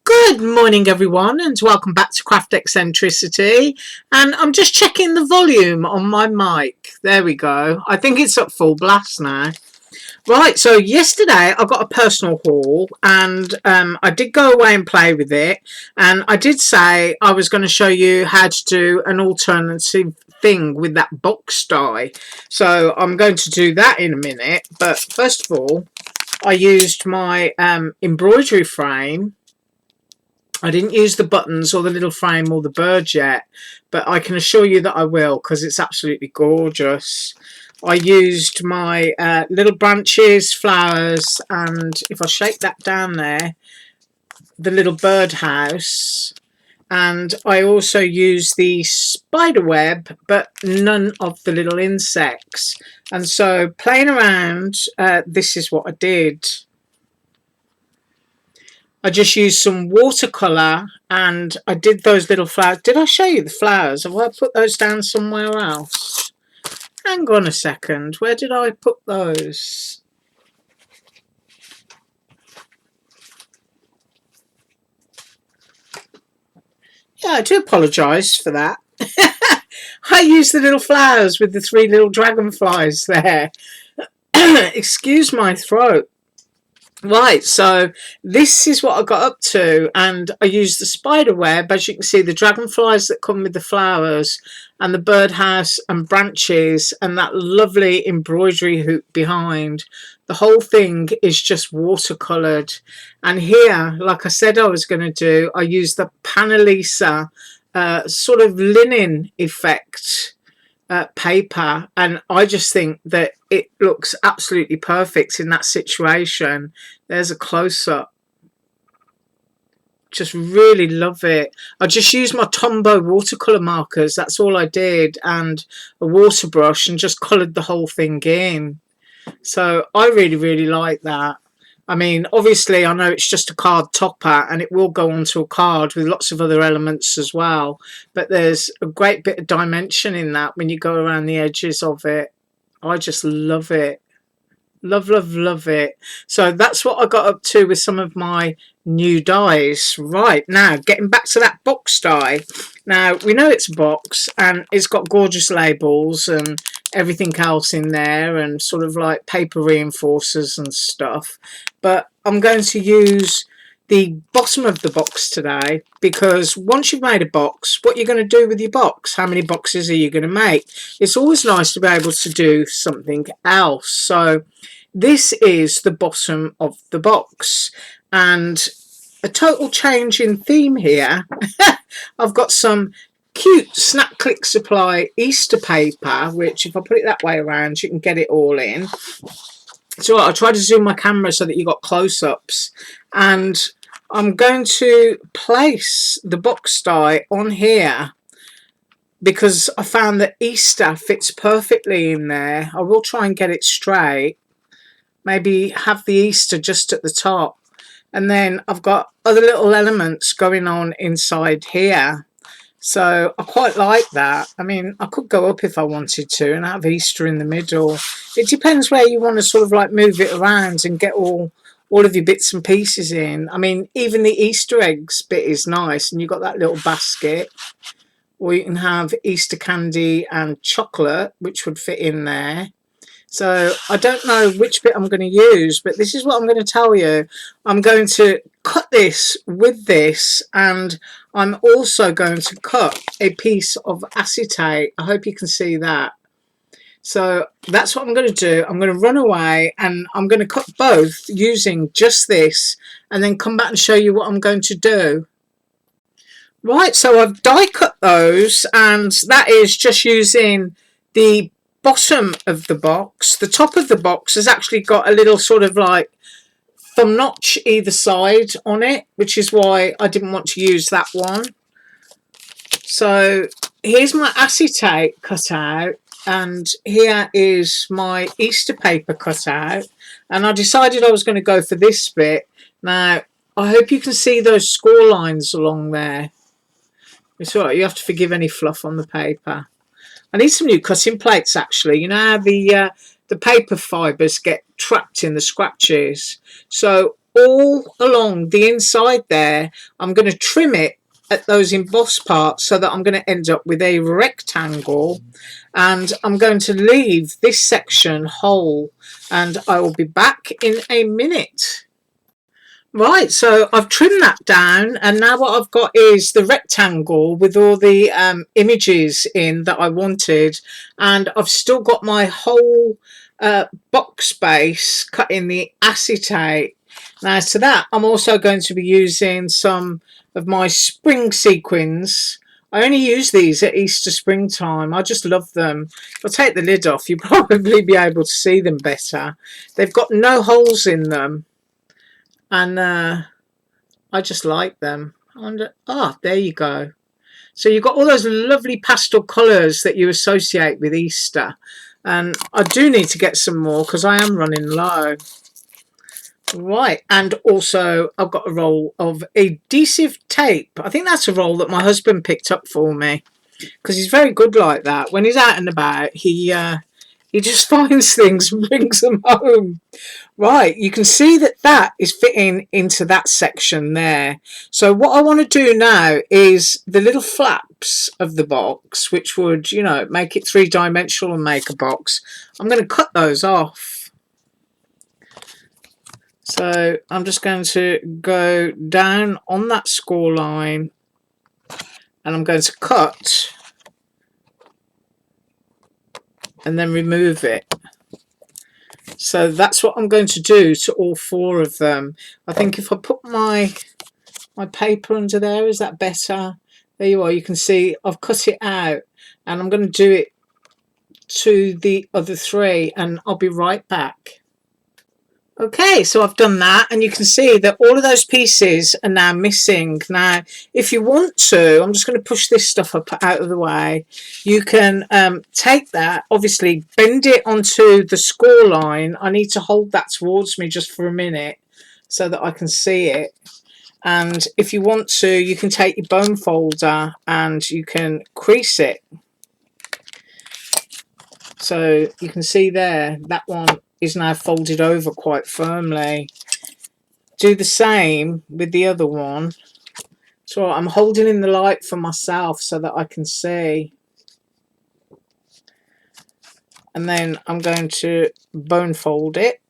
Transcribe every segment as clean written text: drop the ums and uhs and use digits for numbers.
Good morning everyone and welcome back to Craft Eccentricity, and I'm just checking the volume on my mic. There we go. I think it's at full blast now. Right, so yesterday I got a personal haul and I did go away and play with it, and I did say I was going to show you how to do an alternative thing with that box die. So I'm going to do that in a minute, but first of all I used my embroidery frame. I didn't use the buttons or the little frame or the bird yet, but I can assure you that I will, because it's absolutely gorgeous. I used my little branches, flowers, and if I shake that down there, the little birdhouse. And I also used the spider web, but none of the little insects. And so playing around, this is what I did. I just used some watercolour and I did those little flowers. Did I show you the flowers? Have I put those down somewhere else? Hang on a second. Where did I put those? Yeah, I do apologise for that. I used the little flowers with the three little dragonflies there. Excuse my throat. Right, so this is what I got up to, and I used the spider web, as you can see, the dragonflies that come with the flowers, and the birdhouse and branches, and that lovely embroidery hoop behind. The whole thing is just watercoloured. And here, like I said I was going to do, I used the Panelisa sort of linen effect paper, and I just think that it looks absolutely perfect in that situation. There's a close-up. Just really love it. I just used my Tombow watercolour markers, that's all I did, and a water brush, and just coloured the whole thing in. So I really like that. I mean, obviously I know it's just a card topper and it will go onto a card with lots of other elements as well, but there's a great bit of dimension in that when you go around the edges of it. I just love it. Love it. So that's what I got up to with some of my new dies. Right, now getting back to that box die. Now we know it's a box and it's got gorgeous labels and everything else in there, and sort of like paper reinforcers and stuff, but I'm going to use the bottom of the box today, because once you've made a box, what you're going to do with your box, how many boxes are you going to make? It's always nice to be able to do something else. So this is the bottom of the box, and a total change in theme here. I've got some cute Snap Click Supply Easter paper, which if I put it that way around you can get it all in. So I'll try to zoom my camera so that you got close-ups, and I'm going to place the box die on here because I found that Easter fits perfectly in there. I will try and get it straight, maybe have the Easter just at the top, and then I've got other little elements going on inside here. So I quite like that. I mean, I could go up if I wanted to and have Easter in the middle. It depends where you want to sort of like move it around and get all of your bits and pieces in. I mean, even the Easter eggs bit is nice, and you've got that little basket. Or you can have Easter candy and chocolate, which would fit in there. So I don't know which bit I'm going to use, but this is what I'm going to tell you. I'm going to cut this with this, and I'm also going to cut a piece of acetate. I hope you can see that. So that's what I'm going to do. I'm going to run away and I'm going to cut both using just this, and then come back and show you what I'm going to do. Right, so I've die cut those, and that is just using the bottom of the box. The top of the box has actually got a little sort of like thumb notch either side on it, which is why I didn't want to use that one. So here's my acetate cut out, and here is my Easter paper cut out, and I decided I was going to go for this bit. Now I hope you can see those score lines along there. It's all right, you have to forgive any fluff on the paper. I need some new cutting plates actually. You know how the paper fibres get trapped in the scratches. So all along the inside there. I'm going to trim it at those embossed parts so that I'm going to end up with a rectangle, and I'm going to leave this section whole, and I will be back in a minute. Right, so I've trimmed that down, and now what I've got is the rectangle with all the images in that I wanted, and I've still got my whole box base cut in the acetate. Now to that, I'm also going to be using some of my spring sequins. I only use these at Easter springtime. I just love them. If I take the lid off, you'll probably be able to see them better. They've got no holes in them, and I just like them. There you go. So you've got all those lovely pastel colours that you associate with Easter, and I do need to get some more because I am running low. Right, and also I've got a roll of adhesive tape. I think that's a roll that my husband picked up for me because he's very good like that. When he's out and about, he just finds things and brings them home. Right, you can see that that is fitting into that section there. So what I want to do now is the little flaps of the box, which would, you know, make it three-dimensional and make a box. I'm going to cut those off. So I'm just going to go down on that score line, and I'm going to cut and then remove it. So that's what I'm going to do to all four of them. I think if I put my paper under there, is that better? There you are. You can see I've cut it out, and I'm going to do it to the other three, and I'll be right back. Okay, so I've done that, and you can see that all of those pieces are now missing. Now, if you want to, I'm just going to push this stuff up out of the way. You can take that, obviously bend it onto the score line. I need to hold that towards me just for a minute so that I can see it. And if you want to, you can take your bone folder and you can crease it. So you can see there, that one is now folded over quite firmly. Do the same with the other one. So I'm holding in the light for myself so that I can see. And then I'm going to bone fold it.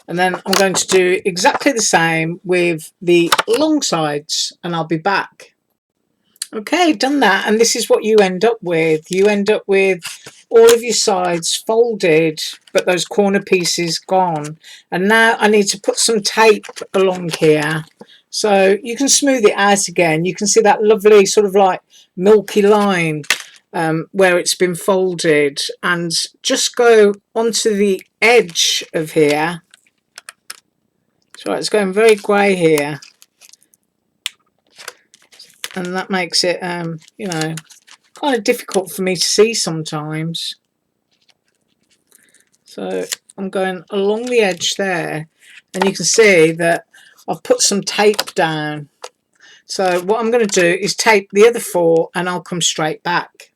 And then I'm going to do exactly the same with the long sides, and I'll be back. Okay, done that, and this is what you end up with. You end up with all of your sides folded, but those corner pieces gone. And now I need to put some tape along here, so you can smooth it out again. You can see that lovely sort of like milky line where it's been folded, and just go onto the edge of here. So it's going very grey here, and that makes it you know, kind of difficult for me to see sometimes. So I'm going along the edge there, and you can see that I've put some tape down. So what I'm going to do is tape the other four, and I'll come straight back.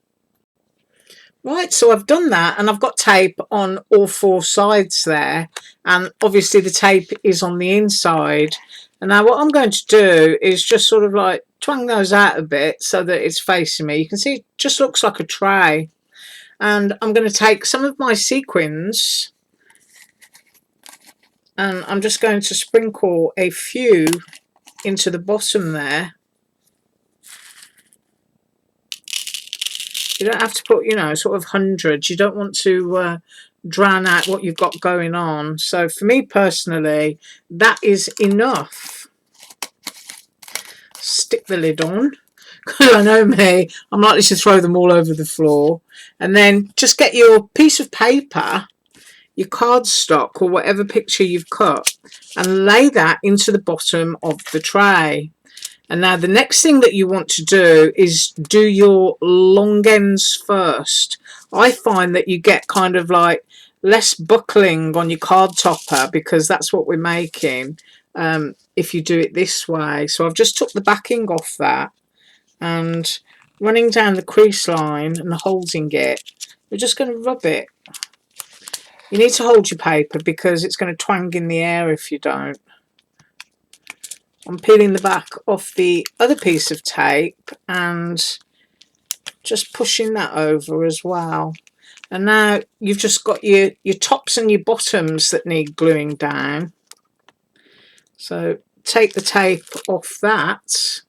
Right, so I've done that, and I've got tape on all four sides there, and obviously the tape is on the inside. And now what I'm going to do is just sort of like twang those out a bit so that it's facing me. You can see it just looks like a tray. And I'm going to take some of my sequins, and I'm just going to sprinkle a few into the bottom there. You don't have to put, you know, sort of hundreds. You don't want to drown out what you've got going on. So for me personally, that is enough. Stick the lid on. I know me, I'm likely to throw them all over the floor. And then just get your piece of paper, your cardstock or whatever picture you've cut, and lay that into the bottom of the tray. And now the next thing that you want to do is do your long ends first. I find that you get kind of like less buckling on your card topper, because that's what we're making if you do it this way. So I've just took the backing off that, and running down the crease line and holding it, we're just going to rub it You need to hold your paper because it's going to twang in the air if you don't. I'm peeling the back off the other piece of tape and just pushing that over as well. And now you've just got your tops and your bottoms that need gluing down. So take the tape off that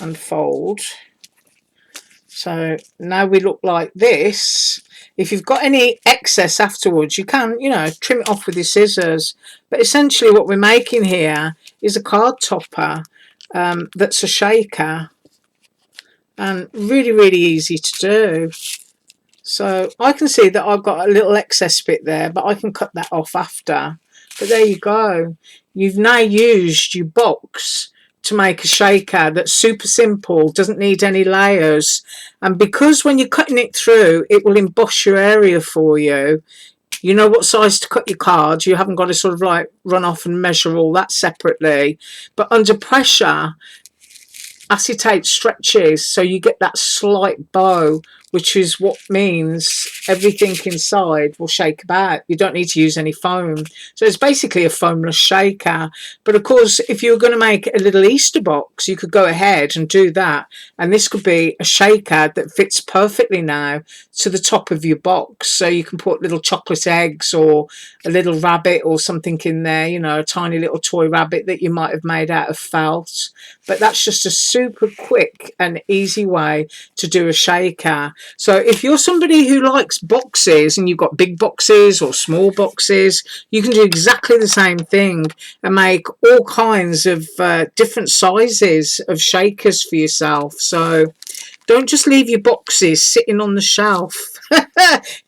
and fold. So now we look like this. If you've got any excess afterwards, you can, you know, trim it off with your scissors. But essentially what we're making here is a card topper that's a shaker, and really, really easy to do. So I can see that I've got a little excess bit there, but I can cut that off after. But there you go. You've now used your box to make a shaker that's super simple, doesn't need any layers. And because when you're cutting it through, it will emboss your area for you. You know what size to cut your cards. You haven't got to sort of like run off and measure all that separately. But under pressure, acetate stretches, so you get that slight bow, which is what means everything inside will shake about. You don't need to use any foam. So it's basically a foamless shaker. But of course, if you were going to make a little Easter box, you could go ahead and do that. And this could be a shaker that fits perfectly now to the top of your box. So you can put little chocolate eggs or a little rabbit or something in there, you know, a tiny little toy rabbit that you might have made out of felt. But that's just a super quick and easy way to do a shaker. So if you're somebody who likes boxes and you've got big boxes or small boxes, you can do exactly the same thing and make all kinds of different sizes of shakers for yourself. So don't just leave your boxes sitting on the shelf.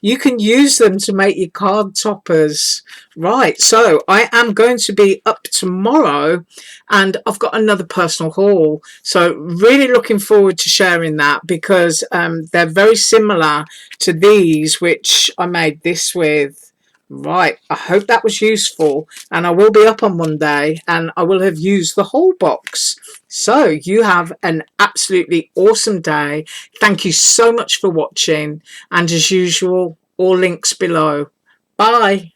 You can use them to make your card toppers. Right, so I am going to be up tomorrow and I've got another personal haul. So really looking forward to sharing that because they're very similar to these which I made this with. Right, I hope that was useful, and I will be up on Monday and I will have used the whole box. So you have an absolutely awesome day. Thank you so much for watching, and as usual, all links below. Bye.